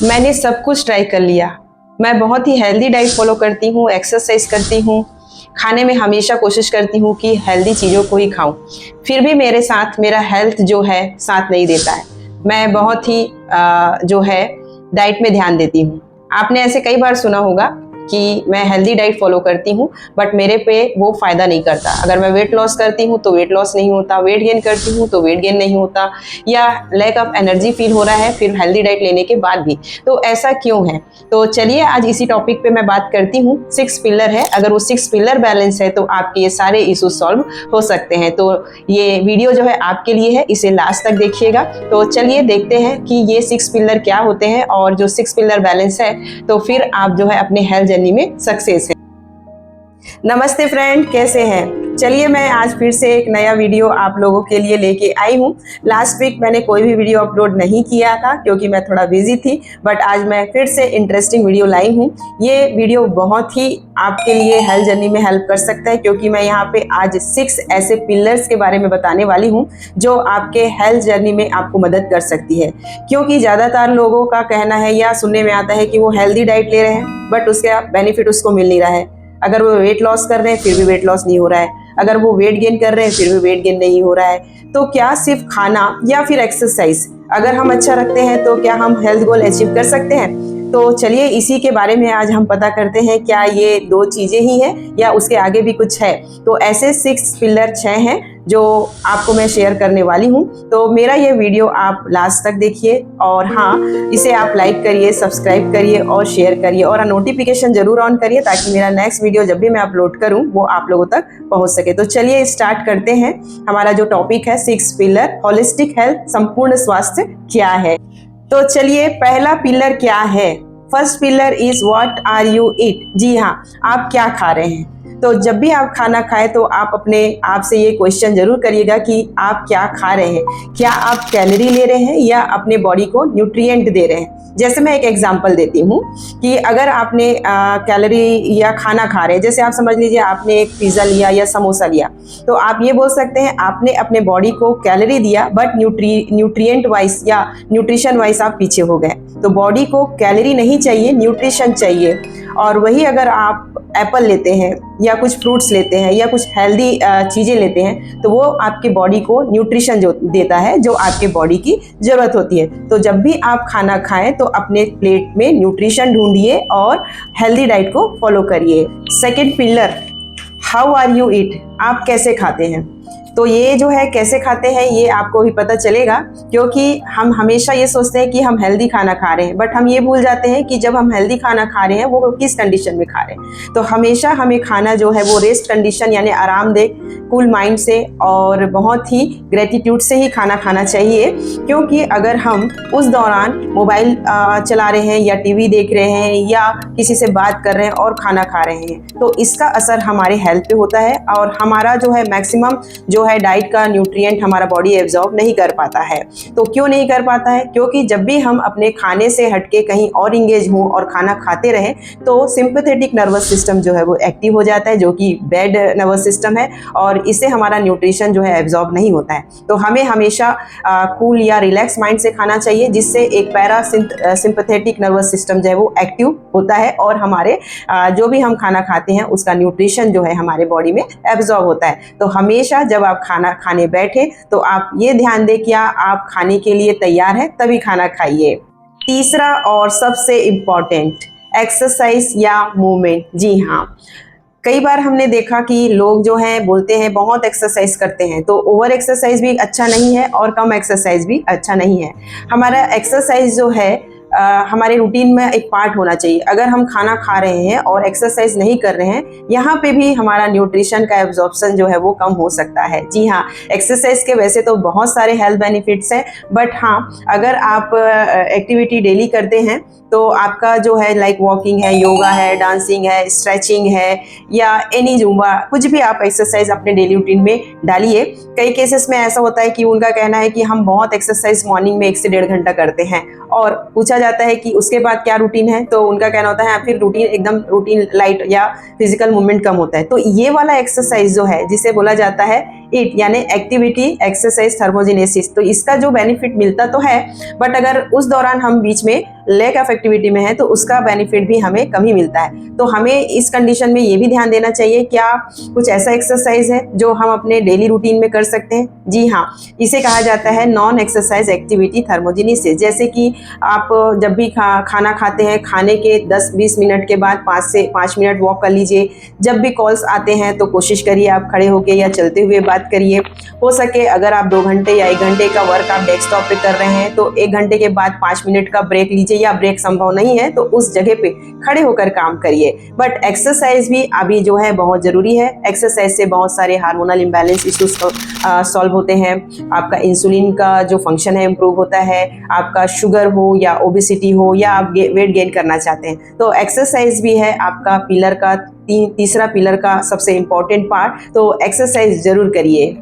मैंने सब कुछ ट्राई कर लिया। मैं बहुत ही हेल्दी डाइट फॉलो करती हूँ, एक्सरसाइज करती हूँ, खाने में हमेशा कोशिश करती हूँ कि हेल्दी चीज़ों को ही खाऊं। फिर भी मेरे साथ मेरा हेल्थ जो है साथ नहीं देता है। मैं बहुत ही जो है डाइट में ध्यान देती हूँ। आपने ऐसे कई बार सुना होगा कि मैं हेल्दी डाइट फॉलो करती हूँ बट मेरे पे वो फ़ायदा नहीं करता। अगर मैं वेट लॉस करती हूँ तो वेट लॉस नहीं होता, वेट गेन करती हूँ तो वेट गेन नहीं होता, या लैक ऑफ एनर्जी फील हो रहा है फिर हेल्दी डाइट लेने के बाद भी। तो ऐसा क्यों है? तो चलिए आज इसी टॉपिक पे मैं बात करती हूँ। 6 पिलर है, अगर वो 6 पिलर बैलेंस है तो आपके ये सारे इशूज सॉल्व हो सकते हैं। तो ये वीडियो जो है आपके लिए है, इसे लास्ट तक देखिएगा। तो चलिए देखते हैं कि ये 6 पिलर क्या होते हैं और जो 6 पिलर बैलेंस है तो फिर आप जो है अपने हेल्थ जर्नी में सक्सेस है। नमस्ते फ्रेंड, कैसे हैं? चलिए मैं आज फिर से एक नया वीडियो आप लोगों के लिए लेके आई हूँ। लास्ट वीक मैंने कोई भी वीडियो अपलोड नहीं किया था क्योंकि मैं थोड़ा बिजी थी, बट आज मैं फिर से इंटरेस्टिंग वीडियो लाई हूँ। ये वीडियो बहुत ही आपके लिए हेल्थ जर्नी में हेल्प कर सकता है क्योंकि मैं यहाँ पे आज 6 ऐसे पिलर्स के बारे में बताने वाली हूँ जो आपके हेल्थ जर्नी में आपको मदद कर सकती है। क्योंकि ज़्यादातर लोगों का कहना है या सुनने में आता है कि वो हेल्दी डाइट ले रहे हैं बट उसका बेनिफिट उसको मिल नहीं रहा है। अगर वो वेट लॉस कर रहे हैं फिर भी वेट लॉस नहीं हो रहा है, अगर वो वेट गेन कर रहे हैं फिर भी वेट गेन नहीं हो रहा है। तो क्या सिर्फ खाना या फिर एक्सरसाइज अगर हम अच्छा रखते हैं तो क्या हम हेल्थ गोल अचीव कर सकते हैं? तो चलिए इसी के बारे में आज हम पता करते हैं, क्या ये 2 चीज़ें ही हैं या उसके आगे भी कुछ है। तो ऐसे 6 पिलर 6 हैं जो आपको मैं शेयर करने वाली हूँ। तो मेरा ये वीडियो आप लास्ट तक देखिए और हाँ, इसे आप लाइक करिए, सब्सक्राइब करिए और शेयर करिए और नोटिफिकेशन जरूर ऑन करिए ताकि मेरा नेक्स्ट वीडियो जब भी मैं अपलोड करूँ वो आप लोगों तक पहुँच सके। तो चलिए स्टार्ट करते हैं। हमारा जो टॉपिक है 6 पिलर होलिस्टिक हेल्थ, संपूर्ण स्वास्थ्य क्या है। तो चलिए पहला पिलर क्या है। First pillar is what are you eat. जी हाँ, आप क्या खा रहे हैं। तो जब भी आप खाना खाएं तो आप अपने आप से ये क्वेश्चन जरूर करिएगा कि आप क्या खा रहे हैं। क्या आप कैलोरी ले रहे हैं या अपने बॉडी को न्यूट्रिएंट दे रहे हैं। जैसे मैं एक एग्जांपल देती हूँ कि अगर आपने कैलोरी या खाना खा रहे हैं, जैसे आप समझ लीजिए आपने एक पिज़्ज़ा लिया या समोसा लिया, तो आप ये बोल सकते हैं आपने अपने बॉडी को कैलोरी दिया बट न्यूट्रिएंट वाइज या न्यूट्रिशन वाइज आप पीछे हो गए। तो बॉडी को कैलोरी नहीं चाहिए, न्यूट्रिशन चाहिए। और वही अगर आप एप्पल लेते हैं या कुछ फ्रूट्स लेते हैं या कुछ हेल्दी चीज़ें लेते हैं तो वो आपके बॉडी को न्यूट्रिशन जो देता है जो आपके बॉडी की ज़रूरत होती है। तो जब भी आप खाना खाएं तो अपने प्लेट में न्यूट्रिशन ढूंढिए और हेल्दी डाइट को फॉलो करिए। Second pillar, how are you eat. आप कैसे खाते हैं। तो ये जो है कैसे खाते हैं ये आपको भी पता चलेगा क्योंकि हम हमेशा ये सोचते हैं कि हम हेल्दी खाना खा रहे हैं बट हम ये भूल जाते हैं कि जब हम हेल्दी खाना खा रहे हैं वो किस कंडीशन में खा रहे हैं। तो हमेशा हमें खाना जो है वो रेस्ट कंडीशन यानी आरामदेह, कूल माइंड से और बहुत ही ग्रेटिट्यूड से ही खाना खाना चाहिए। क्योंकि अगर हम उस दौरान मोबाइल चला रहे हैं या टीवी देख रहे हैं या किसी से बात कर रहे हैं और खाना खा रहे हैं तो इसका असर हमारे हेल्थ पे होता है और हमारा जो है मैक्सिमम जो है डाइट का न्यूट्रिएंट हमारा बॉडी एब्जॉर्ब नहीं कर पाता है। तो क्यों नहीं कर पाता है? क्योंकि जब भी हम अपने खाने से हटके कहीं और इंगेज हों और खाना खाते रहें तो सिंपैथेटिक नर्वस सिस्टम जो है वो एक्टिव हो जाता है जो कि बेड नर्वस सिस्टम है और इससे हमारा न्यूट्रिशन जो है एब्जॉर्ब नहीं होता है। तो हमें हमेशा कूल या रिलैक्स माइंड से खाना चाहिए जिससे एक सिंपैथेटिक नर्वस सिस्टम जो है वो एक्टिव होता है और हमारे जो भी हम खाना खाते हैं उसका न्यूट्रिशन जो है हमारे बॉडी में एब्जॉर्ब होता है। तो हमेशा जब आप खाना खाने बैठे तो आप ये ध्यान दें कि आप खाने के लिए तैयार हैं तभी खाना खाइए। तीसरा और सबसे इम्पॉर्टेंट, एक्सरसाइज या मूवमेंट। जी हाँ, कई बार हमने देखा कि लोग जो हैं बोलते हैं बहुत एक्सरसाइज करते हैं। तो ओवर एक्सरसाइज भी अच्छा नहीं है और कम एक्सरसाइज भी अच्छा नहीं है। हमारा एक्सरसाइज जो है हमारे रूटीन में एक पार्ट होना चाहिए। अगर हम खाना खा रहे हैं और एक्सरसाइज नहीं कर रहे हैं यहाँ पे भी हमारा न्यूट्रिशन का एब्जॉर्प्शन जो है वो कम हो सकता है। जी हाँ, एक्सरसाइज के वैसे तो बहुत सारे हेल्थ बेनिफिट्स हैं बट हाँ, अगर आप एक्टिविटी डेली करते हैं तो आपका जो है लाइक वॉकिंग है, योगा है, डांसिंग है, स्ट्रेचिंग है या एनी जुम्बा, कुछ भी आप एक्सरसाइज अपने डेली रूटीन में डालिए। कई केसेस में ऐसा होता है कि उनका कहना है कि हम बहुत एक्सरसाइज मॉर्निंग में 1 से 1.5 घंटा करते हैं और पूछा जाता है कि उसके बाद क्या रूटीन है तो उनका कहना होता है फिर रूटीन लाइट या फिजिकल मूवमेंट कम होता है। तो ये वाला एक्सरसाइज जो है जिसे बोला जाता है ईट यानी एक्टिविटी एक्सरसाइज थर्मोजेनेसिस, तो इसका जो बेनिफिट मिलता तो है बट अगर उस दौरान हम बीच में लैक ऑफ एक्टिविटी में है तो उसका बेनिफिट भी हमें कम ही मिलता है। तो हमें इस कंडीशन में ये भी ध्यान देना चाहिए, क्या कुछ ऐसा एक्सरसाइज है जो हम अपने डेली रूटीन में कर सकते हैं? जी हाँ, इसे कहा जाता है नॉन एक्सरसाइज एक्टिविटी थर्मोजेनेसिस। जैसे कि आप जब भी खाना खाते हैं, खाने के 10-20 मिनट के बाद 5 से 5 मिनट वॉक कर लीजिए। जब भी कॉल्स आते हैं तो कोशिश करिए आप खड़े होके या चलते हुए बात करिए। हो सके अगर आप 2 घंटे या 1 घंटे का वर्क आप डेस्कटॉप पे कर रहे हैं तो 1 घंटे के बाद 5 मिनट का ब्रेक लीजिए, या ब्रेक संभव नहीं है तो उस जगह पे खड़े होकर काम करिए। बट एक्सरसाइज भी अभी जो है बहुत ज़रूरी है। एक्सरसाइज से बहुत सारे हार्मोनल इम्बैलेंस इश्यूज सॉल्व होते हैं। आपका इंसुलिन का जो फंक्शन है इम्प्रूव होता है। आपका शुगर हो या ओबेसिटी हो या आप वेट गेन करना चाहते हैं तो एक्सरसाइज भी है आपका पिलर का तीसरा पिलर का सबसे इम्पोर्टेंट पार्ट। तो एक्सरसाइज जरूर करिए।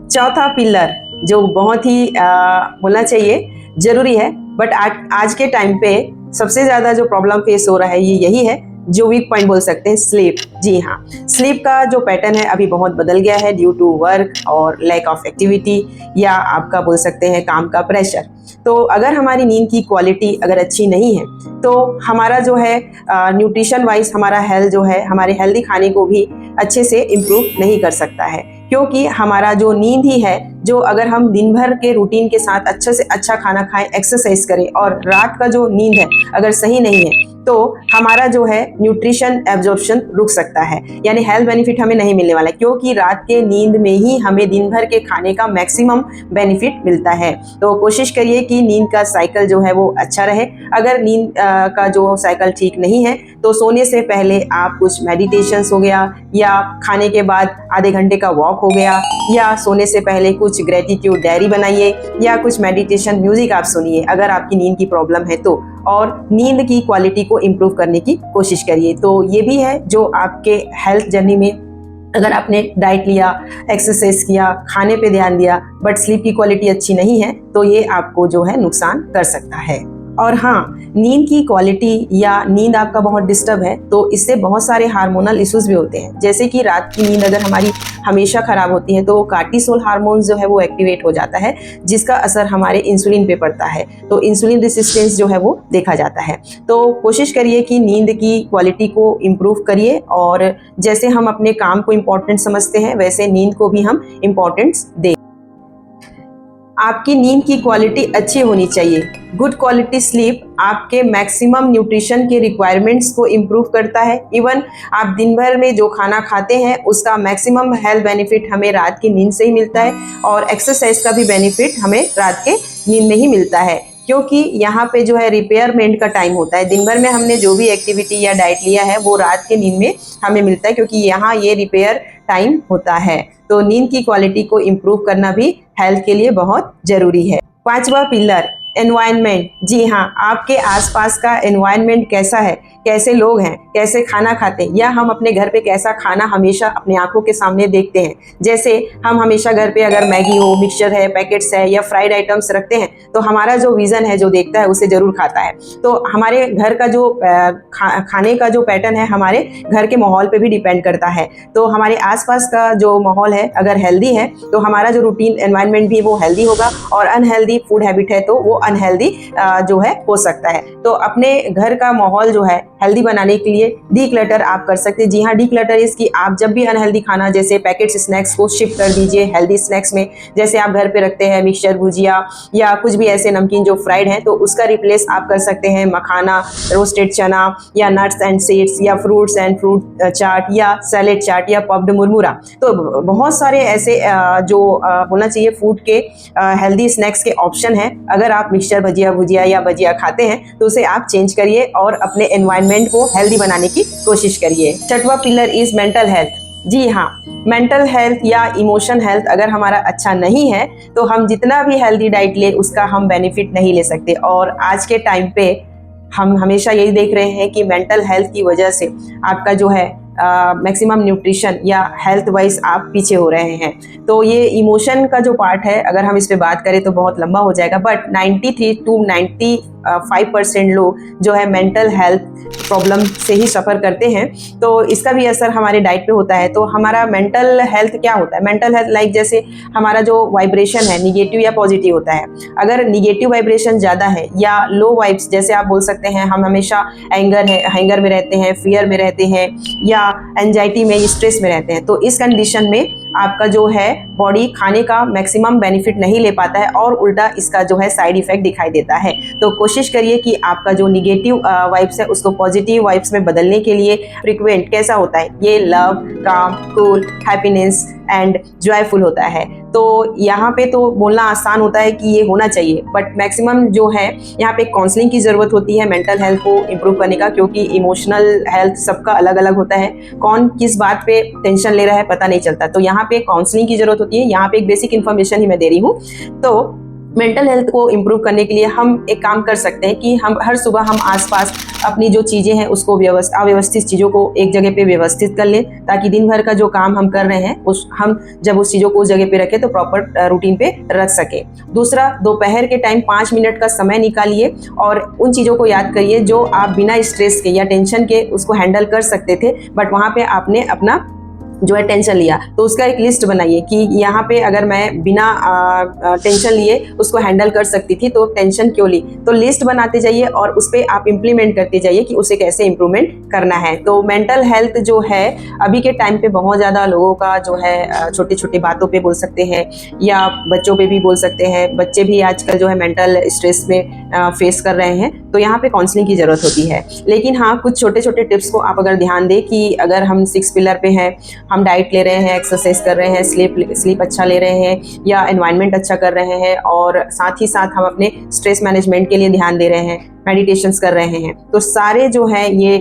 चौथा पिलर जो बहुत ही बोलना चाहिए जरूरी है, बट आज के टाइम पे सबसे ज़्यादा जो प्रॉब्लम फेस हो रहा है ये यही है, जो वीक पॉइंट बोल सकते हैं, स्लीप। जी हाँ, स्लीप का जो पैटर्न है अभी बहुत बदल गया है ड्यू टू वर्क और लैक ऑफ एक्टिविटी, या आपका बोल सकते हैं काम का प्रेशर। तो अगर हमारी नींद की क्वालिटी अगर अच्छी नहीं है तो हमारा जो है न्यूट्रिशन वाइज हमारा हेल्थ जो है, हमारे हेल्दी खाने को भी अच्छे से इम्प्रूव नहीं कर सकता है। क्योंकि हमारा जो नींद ही है, जो अगर हम दिन भर के रूटीन के साथ अच्छे से अच्छा खाना खाएं, एक्सरसाइज करें और रात का जो नींद है अगर सही नहीं है तो हमारा जो है न्यूट्रिशन एब्जॉर्प्शन रुक सकता है, यानी हेल्थ बेनिफिट हमें नहीं मिलने वाला है। क्योंकि रात के नींद में ही हमें दिन भर के खाने का मैक्सिमम बेनिफिट मिलता है। तो कोशिश करिए कि नींद का साइकिल जो है वो अच्छा रहे। अगर नींद का जो साइकिल ठीक नहीं है तो सोने से पहले आप कुछ मेडिटेशंस हो गया, या खाने के बाद आधे घंटे का वॉक हो गया, या सोने से पहले कुछ ग्रेटिट्यूड डायरी बनाइए, या कुछ मेडिटेशन म्यूजिक आप सुनिए अगर आपकी नींद की प्रॉब्लम है तो, और नींद की क्वालिटी को इम्प्रूव करने की कोशिश करिए। तो ये भी है जो आपके हेल्थ जर्नी में, अगर आपने डाइट लिया, एक्सरसाइज किया, खाने पे ध्यान दिया, बट स्लीप की क्वालिटी अच्छी नहीं है तो ये आपको जो है नुकसान कर सकता है। और हाँ, नींद की क्वालिटी या नींद आपका बहुत डिस्टर्ब है तो इससे बहुत सारे हार्मोनल इश्यूज भी होते हैं। जैसे कि रात की नींद अगर हमारी हमेशा खराब होती है तो कार्टिसोल हार्मोन जो है वो एक्टिवेट हो जाता है, जिसका असर हमारे इंसुलिन पे पड़ता है। तो इंसुलिन रेसिस्टेंस जो है वो देखा जाता है। तो कोशिश करिए कि नींद की क्वालिटी को इम्प्रूव करिए, और जैसे हम अपने काम को इम्पोर्टेंट समझते हैं वैसे नींद को भी हम इम्पोर्टेंस दें। आपकी नींद की क्वालिटी अच्छी होनी चाहिए। गुड क्वालिटी स्लीप आपके मैक्सिमम न्यूट्रिशन के रिक्वायरमेंट्स को इम्प्रूव करता है। इवन आप दिन भर में जो खाना खाते हैं उसका मैक्सिमम हेल्थ बेनिफिट हमें रात की नींद से ही मिलता है, और एक्सरसाइज का भी बेनिफिट हमें रात के नींद में ही मिलता है। क्योंकि यहाँ पे जो है रिपेयरमेंट का टाइम होता है। दिन भर में हमने जो भी एक्टिविटी या डाइट लिया है वो रात के नींद में हमें मिलता है, क्योंकि यहाँ ये रिपेयर टाइम होता है। तो नींद की क्वालिटी को इम्प्रूव करना भी हेल्थ के लिए बहुत जरूरी है। पांचवा पिलर, एनवायरनमेंट। जी हाँ, आपके आसपास का एनवायरनमेंट कैसा है, कैसे लोग हैं, कैसे खाना खाते हैं, या हम अपने घर पे कैसा खाना हमेशा अपने आंखों के सामने देखते हैं। जैसे हम हमेशा घर पे अगर मैगी हो, मिक्सचर है, पैकेट्स है या फ्राइड आइटम्स रखते हैं तो हमारा जो विजन है, जो देखता है उसे जरूर खाता है। तो हमारे घर का जो खाने का जो पैटर्न है हमारे घर के माहौल पे भी डिपेंड करता है। तो हमारे आसपास का जो माहौल है अगर हेल्दी है तो हमारा जो रूटीन एनवायरनमेंट भी वो हेल्दी होगा, और अनहेल्दी फूड हैबिट है तो वो अनहेल्दी जो है हो सकता है। तो अपने घर का माहौल जो है हेल्दी बनाने के लिए डीक्लटर आप कर सकते हैं। जी हाँ, डीक्लटर इसकी आप जब भी अनहेल्दी खाना जैसे पैकेट्स स्नैक्स को शिफ्ट कर दीजिए हेल्दी स्नैक्स में। जैसे आप घर पे रखते हैं मिक्सचर, भुजिया या कुछ भी ऐसे नमकीन जो फ्राइड हैं तो उसका रिप्लेस आप कर सकते हैं मखाना, रोस्टेड चना, या नट्स एंड सीड्स, या फ्रूट्स एंड फ्रूट चाट, या सैलेड चाट, या पफ्ड मुरमुरा। तो बहुत सारे ऐसे जो बोलना चाहिए फूड के हेल्दी स्नैक्स के ऑप्शन हैं। अगर आप मिक्सचर भुजिया या भजिया खाते हैं तो उसे आप चेंज करिए और अपने एनवायरनमेंट को हेल्दी बनाने की कोशिश करिए। छठवां पिलर इज मेंटल हेल्थ। जी हाँ, मेंटल हेल्थ या इमोशन हेल्थ अगर हमारा अच्छा नहीं है तो हम जितना भी हेल्दी डाइट ले उसका हम बेनिफिट नहीं ले सकते। और आज के टाइम पे हम हमेशा यही देख रहे हैं कि मेंटल हेल्थ की वजह से आपका जो है मैक्सिमम न्यूट्रिशन या हेल्थ वाइज आप पीछे हो रहे हैं। तो ये इमोशन का जो पार्ट है अगर हम इस पे बात करें तो बहुत लंबा हो जाएगा, बट 93 to 5% लोग जो है मेंटल हेल्थ प्रॉब्लम से ही सफ़र करते हैं, तो इसका भी असर हमारे डाइट पे होता है। तो हमारा मेंटल हेल्थ क्या होता है? मेंटल हेल्थ लाइक जैसे हमारा जो वाइब्रेशन है निगेटिव या पॉजिटिव होता है। अगर निगेटिव वाइब्रेशन ज़्यादा है या लो वाइब्स, जैसे आप बोल सकते हैं हम हमेशा एंगर में रहते हैं, फियर में रहते हैं या एंजाइटी में, स्ट्रेस में रहते हैं, तो इस कंडीशन में आपका जो है बॉडी खाने का मैक्सिमम बेनिफिट नहीं ले पाता है और उल्टा इसका जो है साइड इफेक्ट दिखाई देता है। तो कोशिश करिए कि आपका जो निगेटिव वाइब्स है उसको पॉजिटिव वाइब्स में बदलने के लिए फ्रीक्वेंट कैसा होता है, ये लव, काम, कूल, हैप्पीनेस एंड जॉयफुल होता है। तो यहाँ पे तो बोलना आसान होता है कि ये होना चाहिए, बट मैक्सिमम जो है यहाँ पे काउंसलिंग की ज़रूरत होती है मेंटल हेल्थ को इम्प्रूव करने का, क्योंकि इमोशनल हेल्थ सबका अलग अलग होता है। कौन किस बात पे टेंशन ले रहा है पता नहीं चलता, तो यहाँ पे काउंसलिंग की ज़रूरत होती है। यहाँ पे एक बेसिक इन्फॉर्मेशन ही मैं दे रही हूँ। तो मेंटल हेल्थ को इम्प्रूव करने के लिए हम एक काम कर सकते हैं कि हम हर सुबह हम आसपास अपनी जो चीज़ें हैं उसको अव्यवस्थित चीज़ों को एक जगह पे व्यवस्थित कर लें, ताकि दिन भर का जो काम हम कर रहे हैं हम जब उस चीज़ों को उस जगह पे रखें तो प्रॉपर रूटीन पे रख सके। दूसरा, दोपहर के टाइम 5 मिनट का समय निकालिए और उन चीज़ों को याद करिए जो आप बिना स्ट्रेस के या टेंशन के उसको हैंडल कर सकते थे, बट वहाँ पे आपने अपना जो है टेंशन लिया। तो उसका एक लिस्ट बनाइए कि यहाँ पे अगर मैं बिना टेंशन लिए उसको हैंडल कर सकती थी तो टेंशन क्यों ली। तो लिस्ट बनाते जाइए और उस पर आप इम्प्लीमेंट करते जाइए कि उसे कैसे इम्प्रूवमेंट करना है। तो मेंटल हेल्थ जो है अभी के टाइम पे बहुत ज़्यादा लोगों का जो है छोटी छोटी बातों पे बोल सकते हैं या बच्चों पे भी बोल सकते हैं, बच्चे भी आजकल जो है मेंटल स्ट्रेस में फेस कर रहे हैं, तो यहाँ पे काउंसलिंग की ज़रूरत होती है। लेकिन हाँ, कुछ छोटे छोटे टिप्स को आप अगर ध्यान दें कि अगर हम 6 पिलर पे हैं, हम डाइट ले रहे हैं, एक्सरसाइज कर रहे हैं, स्लीप अच्छा ले रहे हैं या एनवायरनमेंट अच्छा कर रहे हैं और साथ ही साथ हम अपने स्ट्रेस मैनेजमेंट के लिए ध्यान दे रहे हैं, मेडिटेशंस कर रहे हैं, तो सारे जो है ये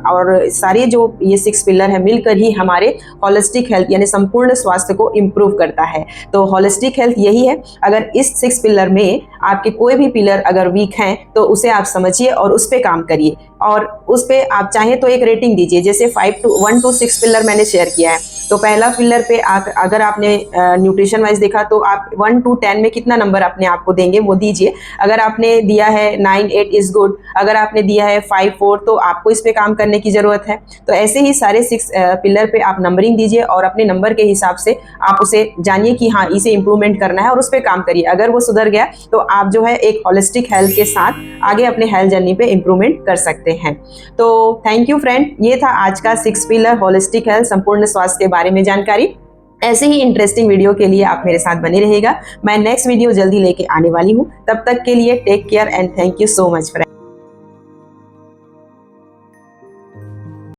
और सारे जो ये 6 पिलर हैं मिलकर ही हमारे होलिस्टिक हेल्थ यानी संपूर्ण स्वास्थ्य को इम्प्रूव करता है। तो होलिस्टिक हेल्थ यही है। अगर इस 6 पिलर में आपके कोई भी पिलर अगर वीक हैं तो उसे आप समझिए और उस पर काम करिए और उस पर आप चाहें तो एक रेटिंग दीजिए। जैसे 1 to 6 पिलर मैंने शेयर किया है, तो पहला पिलर पे अगर आपने न्यूट्रिशन वाइज देखा तो आप 1 to 10 में कितना नंबर अपने आप को देंगे वो दीजिए। अगर आपने दिया है 9, 8 इज गुड, अगर आपने दिया है 5, 4 तो आपको इस पे काम करने की ज़रूरत है। तो ऐसे ही सारे 6 पिलर पे आप नंबरिंग दीजिए और अपने नंबर के हिसाब से आप उसे जानिए कि हाँ इसे इम्प्रूवमेंट करना है और उस पर काम करिए। अगर वो सुधर गया तो आप जो है एक होलिस्टिक हेल्थ के साथ आगे अपने हेल्थ जर्नी पे इम्प्रूवमेंट कर सकते हैं। तो थैंक यू फ्रेंड, ये था आज का 6 पिलर होलिस्टिक हेल्थ संपूर्ण स्वास्थ्य के बारे में जानकारी। ऐसे ही इंटरेस्टिंग वीडियो के लिए आप मेरे साथ बने रहिएगा। मैं नेक्स्ट वीडियो जल्दी लेके आने वाली हूँ। तब तक के लिए take care and thank you so much friend.